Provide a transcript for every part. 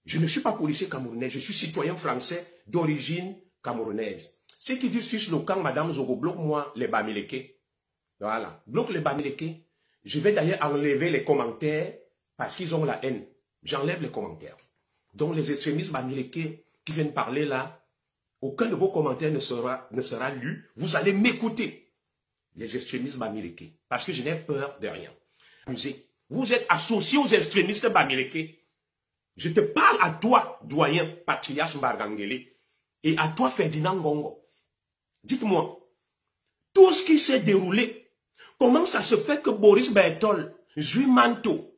Je ne suis pas policier camerounais, je suis citoyen français d'origine camerounaise. Ceux qui disent fiche le camp, Madame Zogo, bloque-moi les Bamileke. Voilà, bloque les Bamileke. Je vais d'ailleurs enlever les commentaires parce qu'ils ont la haine. J'enlève les commentaires. Donc les extrémistes Bamileke qui viennent parler là, aucun de vos commentaires ne sera lu. Vous allez m'écouter, les extrémistes Bamileke, parce que je n'ai peur de rien. Vous êtes associés aux extrémistes Bamileke. Je te parle à toi, doyen Patriarche Mbargangele, et à toi, Ferdinand Ngongo. Dites-moi, tout ce qui s'est déroulé, comment ça se fait que Boris Bertol, Zui Manto,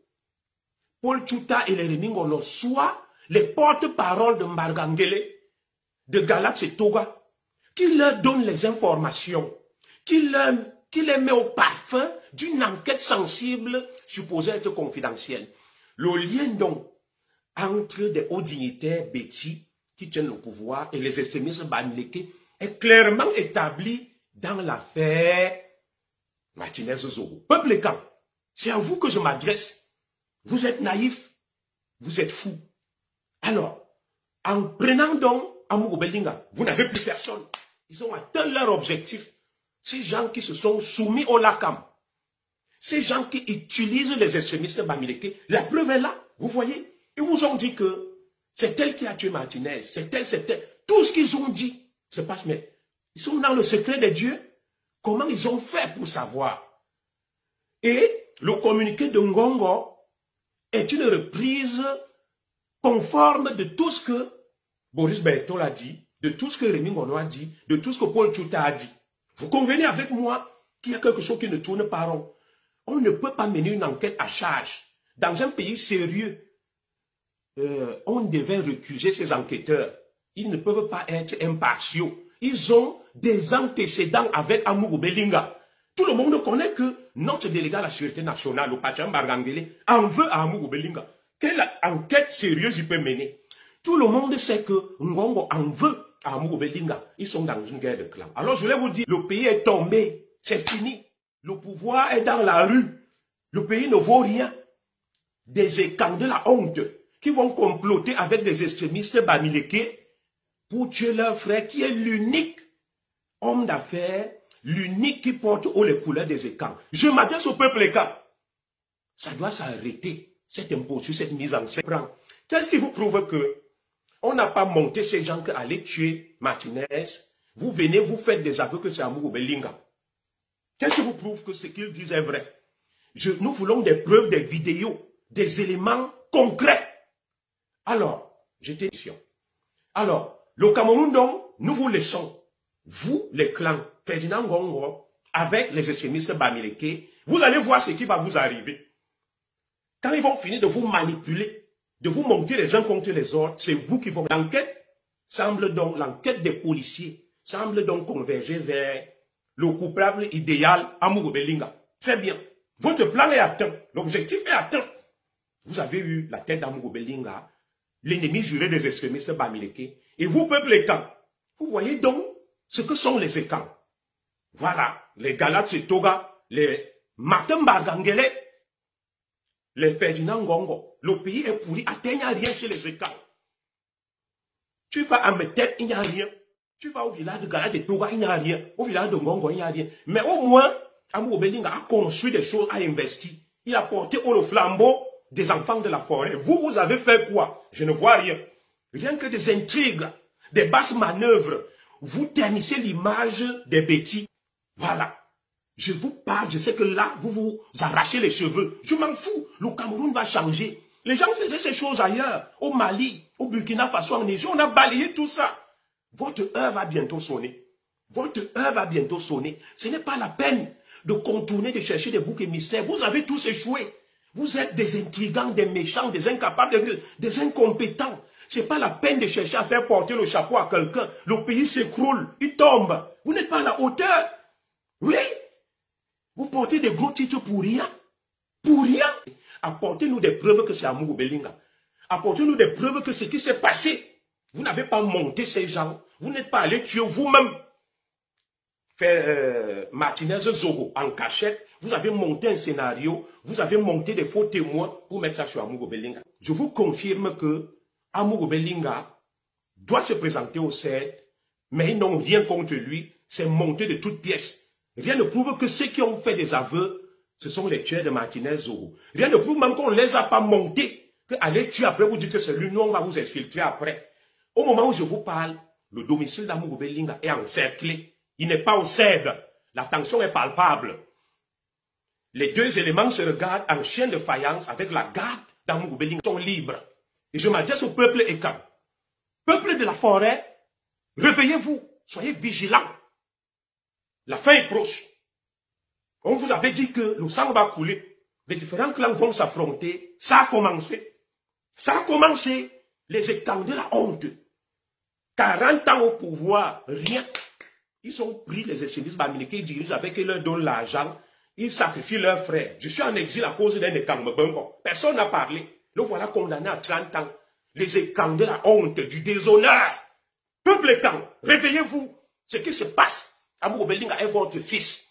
Paul Tchouta et les Remingono soient les porte-paroles de Mbargangele, de Galax et Toga, qui leur donnent les informations, qui les met au parfum d'une enquête sensible supposée être confidentielle. Le lien donc entre des hauts dignitaires bêtis qui tiennent le pouvoir et les extrémistes Bamileke est clairement établi dans l'affaire Martinez-Zogo. Peuple et camp, c'est à vous que je m'adresse. Vous êtes naïfs, vous êtes fous. Alors, en prenant donc Amourou Belinga, vous n'avez plus personne. Ils ont atteint leur objectif. Ces gens qui se sont soumis au LACAM, ces gens qui utilisent les extrémistes Bamileke, la preuve est là, vous voyez. Ils vous ont dit que c'est elle qui a tué Martinez, c'est elle. Tout ce qu'ils ont dit se passe, mais ils sont dans le secret des dieux. Comment ils ont fait pour savoir? Et le communiqué de Ngongo est une reprise conforme de tout ce que Boris Bertol a dit, de tout ce que Rémi Ngono a dit, de tout ce que Paul Tchouta a dit. Vous convenez avec moi qu'il y a quelque chose qui ne tourne pas rond. On ne peut pas mener une enquête à charge. Dans un pays sérieux, on devait recuser ces enquêteurs. Ils ne peuvent pas être impartiaux. Ils ont des antécédents avec Amourou Belinga. Tout le monde connaît que notre délégué à la Sûreté nationale, le Patriarche Mbargangele, en veut à Amourou Belinga. Quelle enquête sérieuse il peut mener? Tout le monde sait que Ngongo en veut à Amourou Belinga. Ils sont dans une guerre de clans. Alors je voulais vous dire, le pays est tombé. C'est fini. Le pouvoir est dans la rue. Le pays ne vaut rien. Des écans de la honte qui vont comploter avec des extrémistes Bamileke pour tuer leur frère qui est l'unique homme d'affaires, l'unique qui porte haut les couleurs des écans. Je m'adresse au peuple écan. Ça doit s'arrêter, cette imposture, cette mise en scène. Qu'est-ce qui vous prouve que on n'a pas monté ces gens qui allaient tuer Martinez? Vous venez, vous faites des aveux que c'est Amourou Belinga. Qu'est-ce qui vous prouve que ce qu'ils disent est vrai? Nous voulons des preuves, des vidéos, des éléments concrets. Alors, j'étais ici. Alors, le Cameroun, donc, nous vous laissons, vous, les clans, Ferdinand Ngongo, avec les extrémistes Bamileke, vous allez voir ce qui va vous arriver. Quand ils vont finir de vous manipuler, de vous monter les uns contre les autres, c'est vous qui vont... L'enquête semble donc, l'enquête des policiers, semble donc converger vers le coupable idéal, Amourou Belinga. Très bien. Votre plan est atteint. L'objectif est atteint. Vous avez eu la tête d'Amourou Belinga, l'ennemi juré des extrémistes Bamileke. Et vous, peuple écan, vous voyez donc ce que sont les écans. Voilà, les Galax et Toga, les Martin Mbargangele, les Ferdinand Ngongo. Le pays est pourri, il n'y a rien chez les écans. Tu vas à mes têtes, il n'y a rien. Tu vas au village de Galax et Toga, il n'y a rien. Au village de Ngongo, il n'y a rien. Mais au moins, Amourou Belinga a construit des choses, a investi. Il a porté haut le flambeau des enfants de la forêt. Vous avez fait quoi? Je ne vois rien. Rien que des intrigues, des basses manœuvres. Vous ternissez l'image des bêtis. Voilà. Je vous parle, je sais que là, vous vous arrachez les cheveux. Je m'en fous. Le Cameroun va changer. Les gens faisaient ces choses ailleurs. Au Mali, au Burkina Faso, en Niger. On a balayé tout ça. Votre heure va bientôt sonner. Votre heure va bientôt sonner. Ce n'est pas la peine de contourner, de chercher des boucs émissaires. Vous avez tous échoué. Vous êtes des intrigants, des méchants, des incapables, des incompétents. Ce n'est pas la peine de chercher à faire porter le chapeau à quelqu'un. Le pays s'écroule, il tombe. Vous n'êtes pas à la hauteur. Oui. Vous portez des gros titres pour rien. Pour rien. Apportez-nous des preuves que c'est Amourou Belinga. Apportez-nous des preuves que ce qui s'est passé. Vous n'avez pas monté ces gens. Vous n'êtes pas allé tuer vous-même. Faire Martinez-Zogo en cachette. Vous avez monté un scénario. Vous avez monté des faux témoins pour mettre ça sur Amourou Belinga. Je vous confirme que Amourou Belinga doit se présenter au CED, mais ils n'ont rien contre lui, c'est monté de toutes pièces. Rien ne prouve que ceux qui ont fait des aveux, ce sont les tueurs de Martinez Zoro. Rien ne prouve même qu'on ne les a pas montés, qu'aller tuer après, vous dites que c'est lui, nous on va vous exfiltrer après. Au moment où je vous parle, le domicile d'Amourou Belinga est encerclé. Il n'est pas au CED. La tension est palpable. Les deux éléments se regardent en chien de faïence avec la garde d'Amourou Belinga. Ils sont libres. Et je m'adresse au peuple écan. Peuple de la forêt, réveillez-vous, soyez vigilants. La fin est proche. On vous avait dit que le sang va couler. Les différents clans vont s'affronter. Ça a commencé. Ça a commencé. Les étangs de la honte. 40 ans au pouvoir, rien. Ils ont pris les extrémistes américains, ils dirigent avec eux, ils leur donnent l'argent. Ils sacrifient leurs frères. Je suis en exil à cause d'un écang. Personne n'a parlé. Le voilà condamné à 30 ans. Les écangs de la honte, du déshonneur. Peuple écang, réveillez-vous. Ce qui se passe, Amourou Belinga est votre fils.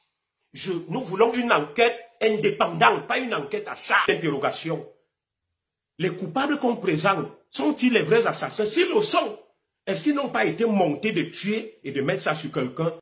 Nous voulons une enquête indépendante, pas une enquête à charge d'interrogation. Les coupables qu'on présente, sont-ils les vrais assassins? S'ils le sont, est-ce qu'ils n'ont pas été montés de tuer et de mettre ça sur quelqu'un?